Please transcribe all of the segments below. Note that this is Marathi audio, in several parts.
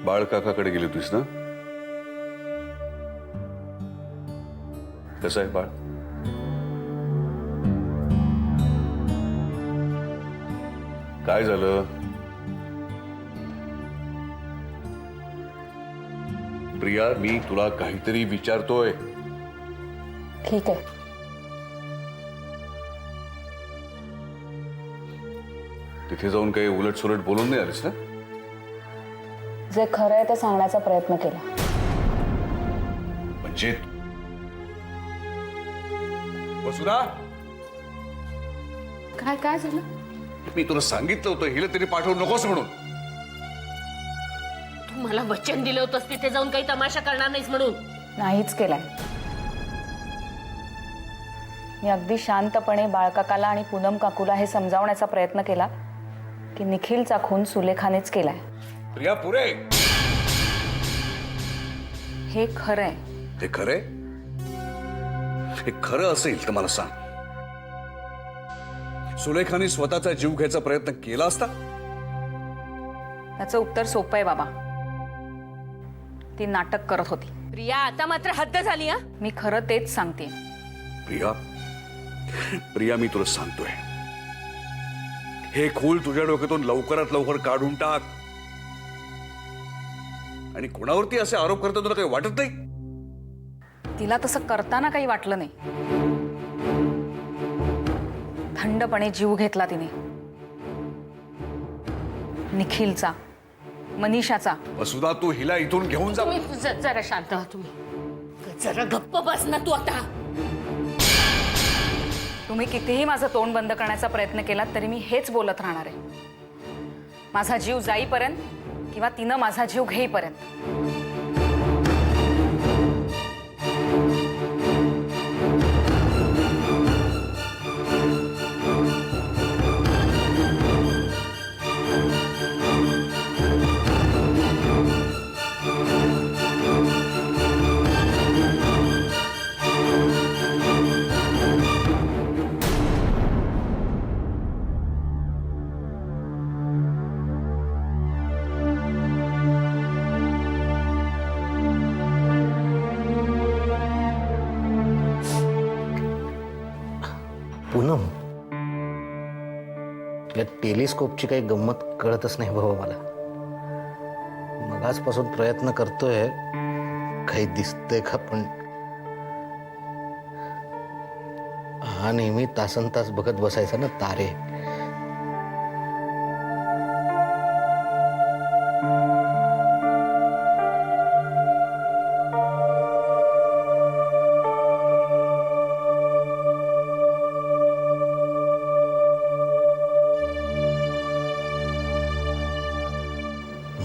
बाळ काकाकडे गेली होतीस ना? कसं आहे बाळ? काय झालं? प्रिया, मी तुला काहीतरी विचारतोय. ठीक आहे. तिथे जाऊन काही उलट-सुलट बोलून नाही आलीस ना? जे खरं आहे ते सांगण्याचा प्रयत्न केला. म्हणजे वसुधा, काय काय झालं? मी तुला सांगितलं होतं हिला तरी पाठवू नकोस म्हणून. तू मला वचन दिलं होतंस तिथे जाऊन काही तमाशा करणार नाहीस म्हणून. नाहीच केलाय. मी अगदी शांतपणे बाळकाकाला आणि पूनम काकूला हे समजावण्याचा प्रयत्न केला की निखिलचा खून सुलेखानेच केलाय. प्रिया, पुरे. हे खरं आहे. ते खरंय? हे खरं असेल तर मला सांग. सुलेखाने स्वतःचा जीव घ्यायचा प्रयत्न केला असता? त्याचं उत्तर सोपं आहे बाबा. ती नाटक करत होती. प्रिया, आता मात्र हद्द झाली. हा, मी खरं तेच सांगते. प्रिया, प्रिया, मी तुला सांगतोय, हे खूल तुझ्या डोक्यातून लवकरात लवकर काढून टाक. आणि कोणावरती असे आरोप करता तुला काही वाटत नाही? तिला तसं करताना काही वाटलं नाही. थंडपणे जीव घेतला तिने. निखिलचा, मनीषाचा. वसुधा, तू हिला इथून घेऊन जा. तुम्ही जरा शांत व्हा. तुम्ही जरा गप्प बस ना तू आता. तुम्ही कितीही माझं तोंड बंद करण्याचा प्रयत्न केला तरी मी हेच बोलत राहणार आहे. माझा जीव जाईपर्यंत किंवा तिनं माझा जीव घेईपर्यंत. पूनम, या टेलिस्कोपची काही गंमत कळतच नाही बाबा मला. मगाचपासून प्रयत्न करतोय, काही दिसतंय का? पण हा नेहमी तासन तास बघत बसायचा ना तारे.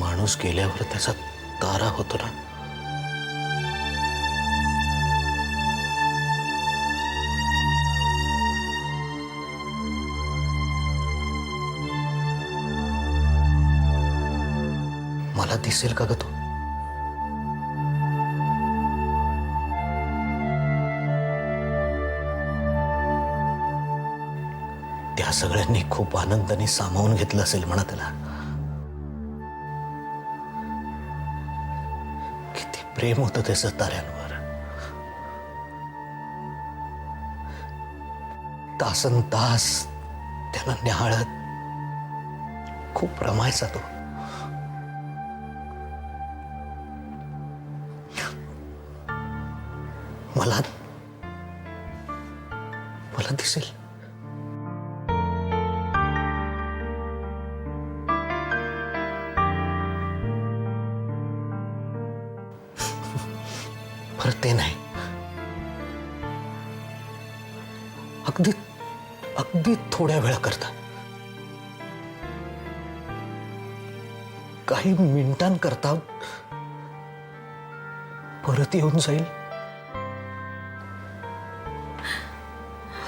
माणूस गेल्यावर त्याचा तारा होतो ना. मला दिसेल का ग तो? त्या सगळ्यांनी खूप आनंदाने सामावून घेतलं असेल म्हणा त्याला. किती प्रेम होतं त्याचं ताऱ्यांवर. तासन तास त्याला न्याहाळत खूप रमायचा तो. मला मला दिसेल. पर ते नाही. अगदी अगदी थोड्या वेळा करता, काही मिनिटांकरता परत येऊन जाईल.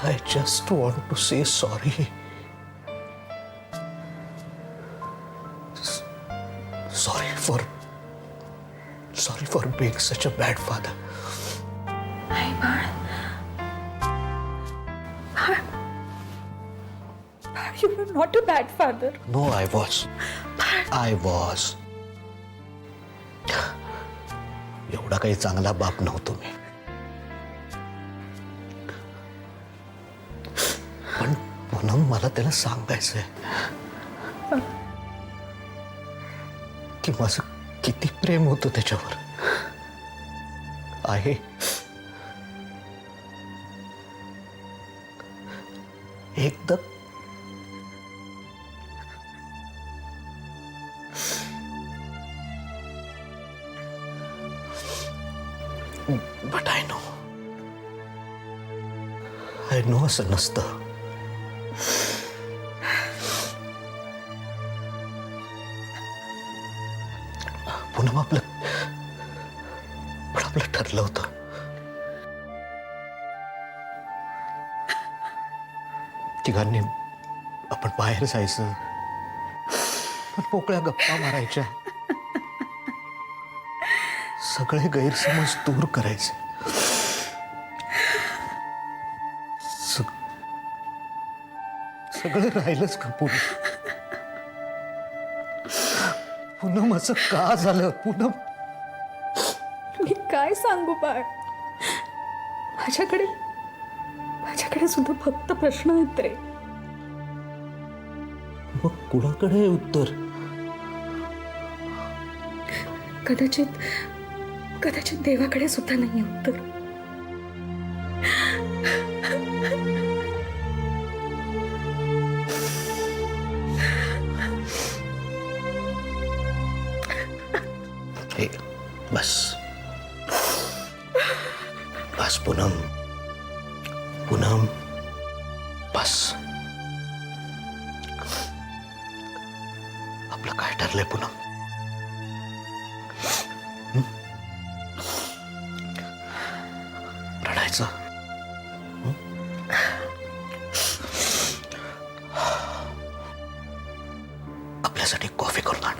I just want to say sorry. Sorry for being such a bad father. You were not a bad father. No, I was. एवढा काही चांगला बाप नव्हतो मी, पण पूनम मला त्याला सांगायचंय की माझं किती प्रेम होतं त्याच्यावर. आहे एकदा बट आय नो असं नसतं. पुन्हा आपलं ठरलं होतं. तिघांनी आपण बाहेर जायचं, पण मोकळ्या गप्पा मारायच्या, सगळे गैरसमज दूर करायचे. सगळं राहिलंच का पूनम असं का झालं? पूनम, मी काय सांगू बाळ, माझ्याकडे सुद्धा फक्त प्रश्न आहेत रे. मग कुणाकडे आहे उत्तर? कदाचित देवाकडे सुद्धा नाही उत्तर. हे बस बस पूनम बस. आपलं काय ठरलंय पूनम? रडायचं? आपल्यासाठी कॉफी करून आण.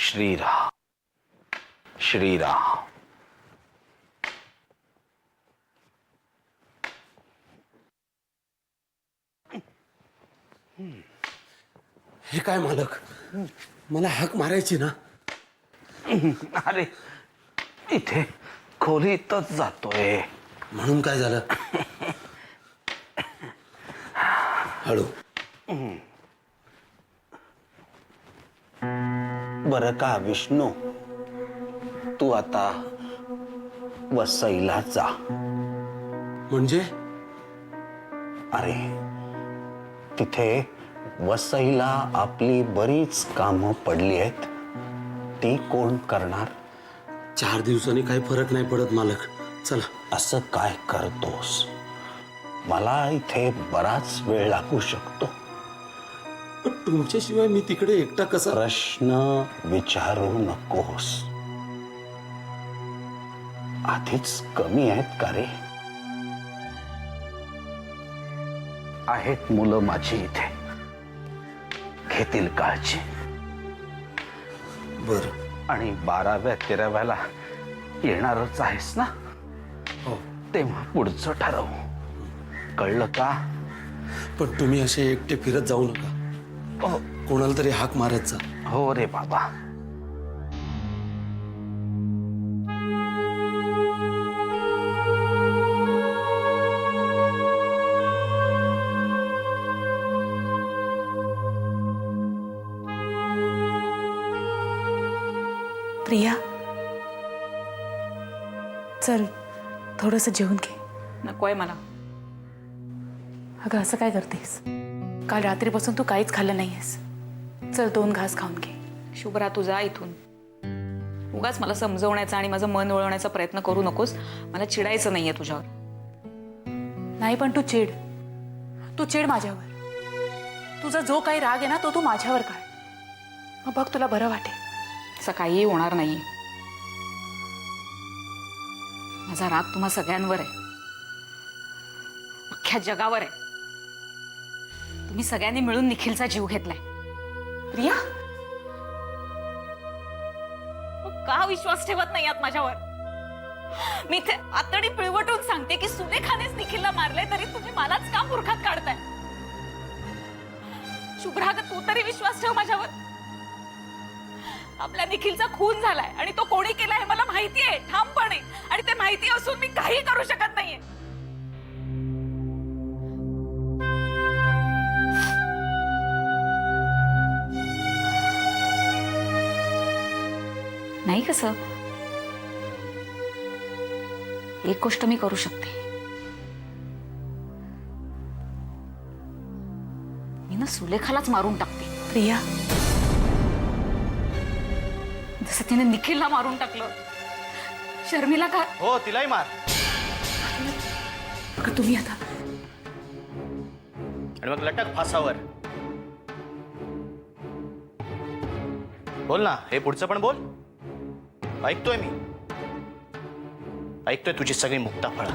श्रीराम श्रीराम. हे काय मालक, मला हाक मारायची ना. अरे इथे खोलीतच जातोय. म्हणून काय झालं? हळू. बरं का विष्णू, तू आता वसईला जा. म्हणजे अरे तिथे वसईला आपली बरीच कामं पडली आहेत, ती कोण करणार? 4 दिवसांनी काही फरक नाही पडत मालक. चला. असं काय करतोस? मला इथे बराच वेळ लागू शकतो. पण तुमच्याशिवाय मी तिकडे एकटा कसा? प्रश्न विचारू नकोस. आधीच कमी आहेत का रे? आहेत मुलं माझी इथे, घेतील काळजी. बर. आणि 12व्या-13व्याला येणारच आहेस ना? हो. तेव्हा पुढचं ठरव. कळलं का? पण तुम्ही असे एकटे फिरत जाऊ नका. हो. कोणाला तरी हाक मारत जा. हो रे बाबा. प्रिया, चल थोडंसं जेवून घे. नकोय मला. अगं असं काय करतेस? काल रात्रीपासून तू काहीच खाल्लं नाहीयेस. चल 2 घास खाऊन घे. शुभ्रा, तू जा इथून. उगाच मला समजवण्याचा आणि माझं मन वळवण्याचा प्रयत्न करू नकोस. मला चिडायचं नाहीये तुझ्यावर. नाही पण तू चिड माझ्यावर. तुझा जो काही राग आहे ना तो तू माझ्यावर काढ. मग बघ तुला बरं वाटेल. असं काहीही होणार नाहीये. माझा राग तुम्हा सगळ्यांवर आहे, अख्ख्या जगावर आहे. तुम्ही सगळ्यांनी मिळून निखिलचा जीव घेतलाय. प्रिया, मग का विश्वास ठेवत नाही आहात माझ्यावर? मी ते आतडी पिळवटून सांगते की सुलेखानेच निखिलला मारले, तरी तुम्ही मलाच का मूर्खात काढताय? शुभ्रा, तू तरी विश्वास ठेव माझ्यावर. आपल्या निखिलचा खून झालाय आणि तो कोणी केला हे मला माहिती आहे ठामपणे, आणि ते माहिती असून मी काही करू शकत नाहीये. नाही कसं, एक गोष्ट मी करू शकते. मी ना सुलेखालाच मारून टाकते. प्रिया, जसं तिने निखिलला मारून टाकलं. शर्मिला का? हो, तिलाही मार. अगं तुम्ही आता आणि मग लटक फासावर. बोल ना, हे पुढचं पण बोल. ऐकतोय मी, ऐकतोय तुझी सगळी मुक्ताफळं.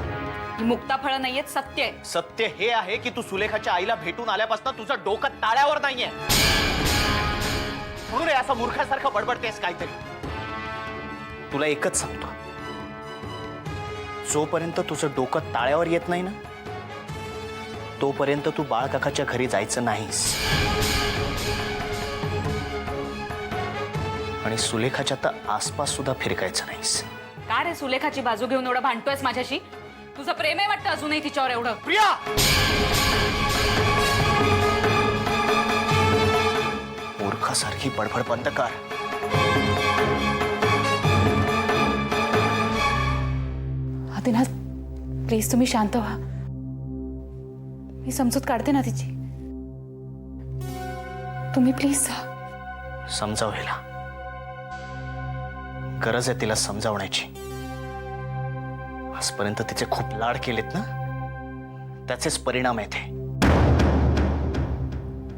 ही मुक्ताफळं नाहीयेत, सत्य आहे. सत्य हे आहे की तू सुलेखाच्या आईला भेटून आल्यापासून तुझं डोकं ताळ्यावर नाहीये, म्हणून रे असं मूर्खासारखं बडबडतेस काहीतरी. तुला एकच सांगतो, जोपर्यंत तुझं डोकं ताळ्यावर येत नाही ना, तोपर्यंत तू बाळकाकाच्या घरी जायचं नाहीस. आणि सुलेखाच्या तर आसपास सुद्धा फिरकायचं नाहीस. का रे सुलेखाची बाजू घेऊन एवढं भांडतोयस माझ्याशी? तुझं प्रेम आहे वाटतं अजूनही तिच्यावर एवढं. प्रिया, मूर्खासारखी बडबड बंद कर. आदिनाथ, प्लीज तुम्ही शांत व्हा. मी समजूत काढते ना तिची. तुम्ही प्लीज जा. समजावलेला गरज आहे तिला समजावण्याची. आजपर्यंत तिचे खूप लाड केलेत ना, त्याचेच परिणाम आहेत हे.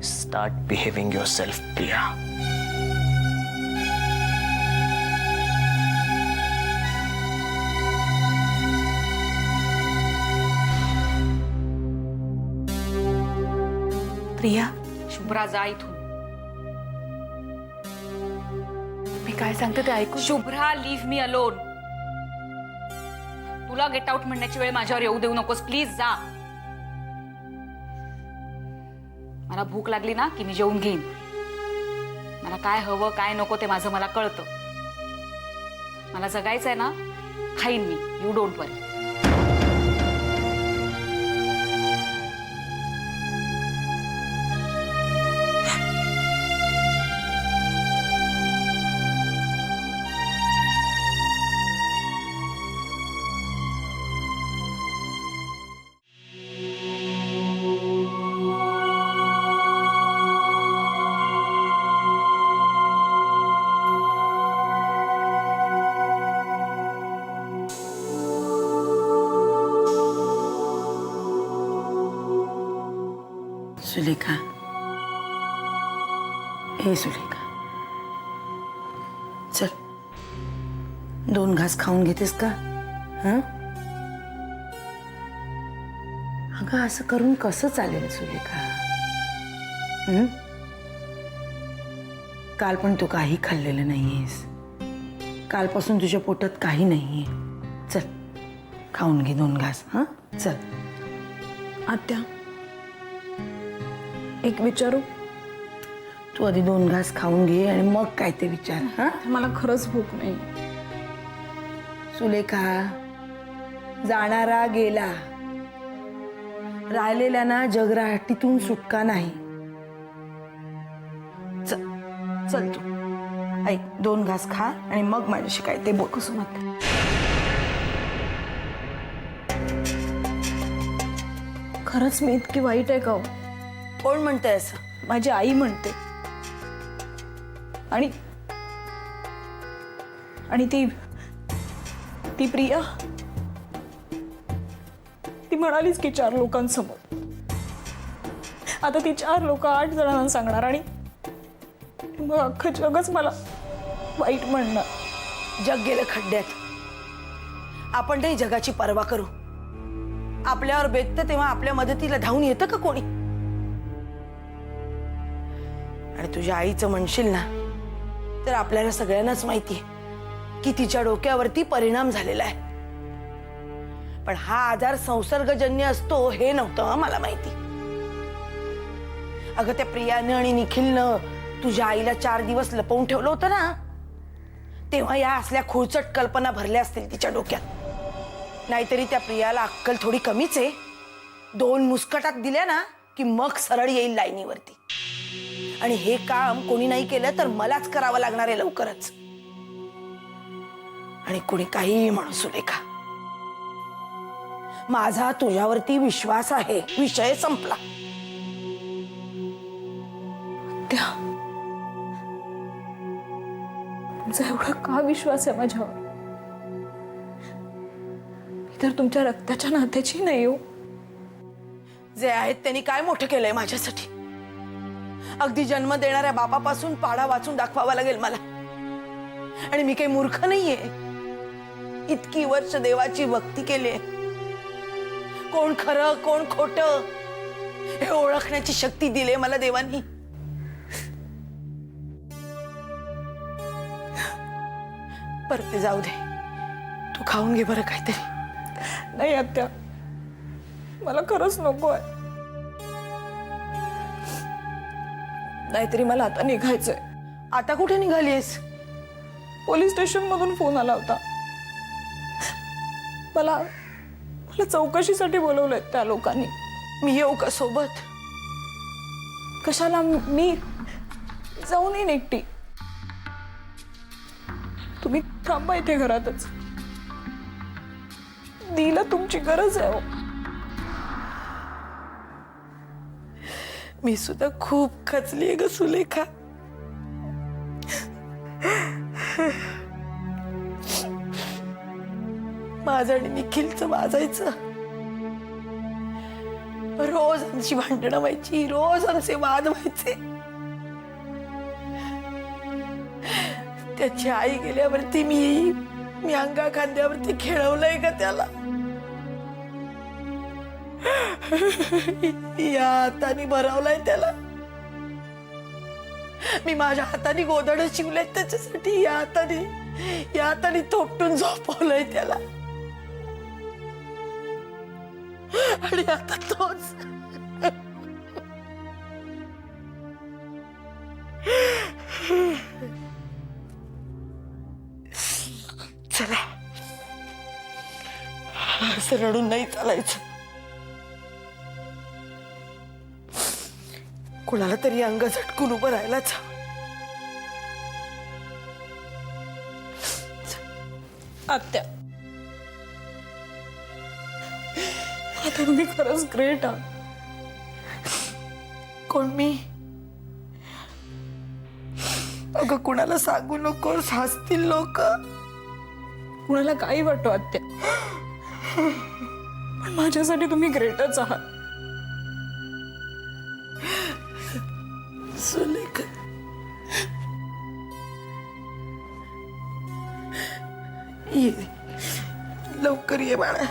Start behaving yourself, Priya. Priya, Shubhra, जा इथून. मी काय सांगते ते ऐकू. Shubhra, leave me alone. तुला गेट आउट म्हणण्याची वेळ माझ्यावर येऊ देऊ नकोस. प्लीज जा. मला भूक लागली ना की मी जेवून घेईन. मला काय हवं काय नको ते माझं मला कळतं. मला जगायचंय ना, खाईन मी. यू डोंट वरी. सुलेखा, हे सुलेखा, चल 2 घास खाऊन घेतेस का? हं? अगं असं करून कसं चालेल सुलेखा? काल पण तू काही खाल्लेलं नाहीयेस. कालपासून तुझ्या पोटात काही नाहीये. चल खाऊन घे 2 घास. हं, चल. आत्या, एक विचारू? तू आधी 2 घास खाऊन घे आणि मग काय ते विचार. हा, मला खरंच भूक नाही. सुलेखा, जाणारा गेला, राहिलेल्या ना जगराटीतून सुटका नाही. चल चल तू ऐक 2 घास खा आणि मग माझ्याशी काय ते बोल. कुसुम आत्या, खरंच मी इतकी वाईट आहे का हो? कोण म्हणतंय असं? माझी आई म्हणते. आणि आणि ती ती प्रिया, ती म्हणालीच की 4 लोकांसमोर. आता ती 4 लोक 8 जणांना सांगणार आणि मग अख्खं जगच मला वाईट म्हणणार. जग गेलं खड्ड्यात. आपण नाही जगाची पर्वा करू. आपल्यावर बेततं तेव्हा आपल्या मदतीला धावून येतं का कोणी? आणि तुझ्या आईचं म्हणशील ना, तर आपल्याला सगळ्यांनाच माहितीये की तिच्या डोक्यावरती परिणाम झालेला आहे. पण हा आजार संसर्गजन्य असतो हे नव्हतं मला माहिती. अगं त्या प्रियानं आणि निखिलनं तुझ्या आईला 4 दिवस लपवून ठेवलं होतं ना, तेव्हा या असल्या खुळचट कल्पना भरल्या असतील तिच्या डोक्यात. नाहीतरी त्या प्रियाला अक्कल थोडी कमीच आहे. 2 मुस्कटात दिल्या ना की मग सरळ येईल लाईनीवरती. आणि हे काम कोणी नाही केलं तर मलाच करावं लागणार आहे लवकरच. आणि कोणी काहीही म्हणू सुलेखा, माझा तुझ्यावरती विश्वास आहे. विषय संपला. त्या तुमचा एवढा का विश्वास आहे माझ्यावर? मी तर तुमच्या रक्ताच्या नात्याची नाही हो. जे आहेत त्यांनी काय मोठं केलंय माझ्यासाठी? अगदी जन्म देणाऱ्या बापापासून पाडा वाचून दाखवावा लागेल मला. आणि मी काही मूर्ख नाहीये. इतकी वर्ष देवाची भक्ती केली. कोण खरं कोण खोटं हे ओळखण्याची शक्ती दिली मला देवानी. बरं ते जाऊ दे. तू खाऊन घे बरं काहीतरी. नाही आत्या, मला खरंच नको आहे. नाहीतरी मला आता निघायचंय. आता कुठे निघालीस? पोलीस स्टेशन मधून फोन आला होता. मला चौकशीसाठी बोलवलंय त्या लोकांनी. मी येऊ का सोबत? कशाला? मी जाऊन येईन एकटी. तुम्ही थांबा इथे घरातच. दिला तुमची गरज आहे हो. मी सुद्धा खूप खचलीये ग सुलेखा. माझं आणि निखिलचं वाजायचं. रोज आमची भांडणं व्हायची. रोज आमचे वाद व्हायचे. त्याची आई गेल्यावरती मी अंगा खांद्यावरती खेळवलंय का त्याला? या हाताने भरवलाय त्याला. मी माझ्या हाताने गोधड शिवलेत त्याच्यासाठी. या हाताने थोपटून झोपवलंय त्याला. आणि आता तोच चला, असं रडून नाही चालायचं. कुणाला तरी अंग झटकून उभं राहायलाच हवं. आत्या, आता तुम्ही खरंच ग्रेट आहात. कोण मी? अगं कुणाला सांगू नकोस, हसतील लोक. कुणाला काही वाटतो आत्या, पण माझ्यासाठी तुम्ही ग्रेटच आहात. सुलेखा, ये लवकर ये बाळा.